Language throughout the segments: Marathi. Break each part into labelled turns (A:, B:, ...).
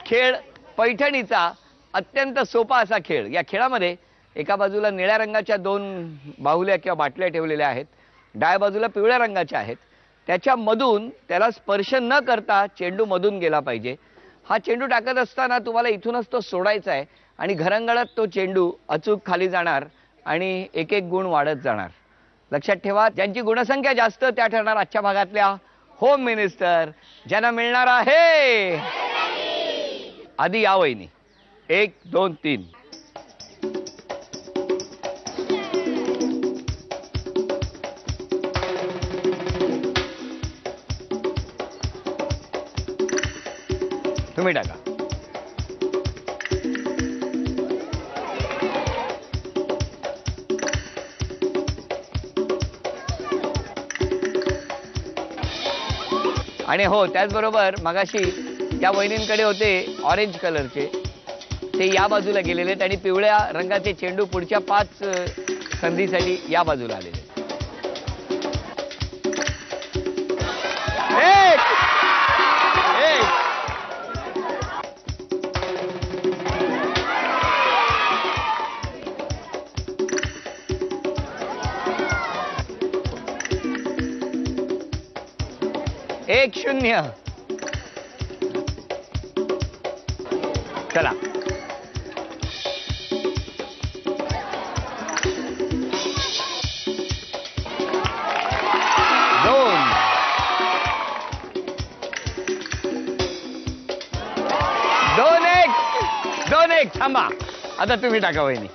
A: खेळ पैठणीचा अत्यंत सोपा असा खेळ। या खेळामध्ये एका बाजूला निळ्या रंगाच्या 2 बाहुल्या किंवा बाटल्या ठेवलेल्या आहेत, डाव्या बाजूला पिवळ्या रंगाच्या आहेत। त्याच्यामधून त्याला स्पर्श न करता चेंडू मधून गेला पाहिजे। हा चेंडू टाकत असताना तुम्हाला इथूनच तो सोडायचा आहे आणि घरंगळत तो चेंडू अचूक खाली जाणार आणि एक एक गुण वाढत जाणार। लक्षात ठेवा, ज्यांची गुणसंख्या जास्त त्या ठरणार आजच्या भागातल्या होम मिनिस्टर, ज्यांना मिळणार आहे आधी या वहिनी 1 2 3। तुम्ही टाका। आणि हो, त्याचबरोबर मगाशी या वहिनींकडे होते ऑरेंज कलरचे, ते या बाजूला गेलेले आहेत आणि पिवळ्या रंगाचे चेंडू पुढच्या 5 संधीसाठी या बाजूला आलेले। एक 0। चला, दोन एक थांबा। आता तुम्ही टाका वहिनी।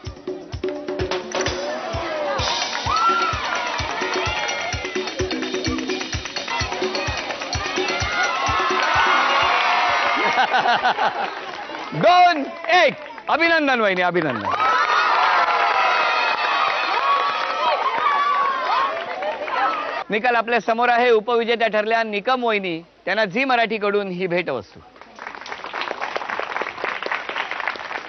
A: दोन एक। अभिनंदन वहिनी, अभिनंदन। निकाल आपल्या समोर आहे। उपविजेत्या ठरल्या निकम वहिनी, त्यांना झी मराठीकडून ही भेटवस्तू।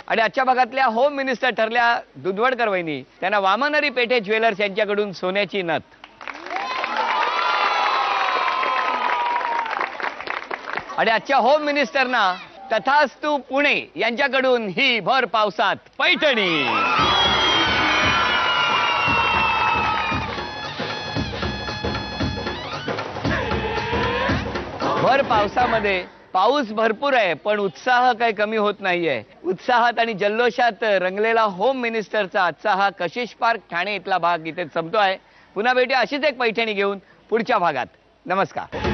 A: आणि आजच्या भागातल्या होम मिनिस्टर ठरल्या दुधवडकर वहिनी, त्यांना वामनरी पेठे ज्वेलर्स यांच्याकडून सोन्याची नथ। आणि आजच्या होम मिनिस्टरना तथास्तु पुणे यांच्याकडून ही भर पावसात पैठणी। भर पावसामध्ये पाऊस भरपूर आहे, पण उत्साह काही कमी होत नाहीये। उत्साहात आणि जल्लोषात रंगलेला होम मिनिस्टरचा आजचा हा कशिश पार्क ठाणे इथला भाग इथे संपतो आहे। पुन्हा भेटूया अशीच एक पैठणी घेऊन पुढच्या भागात। नमस्कार।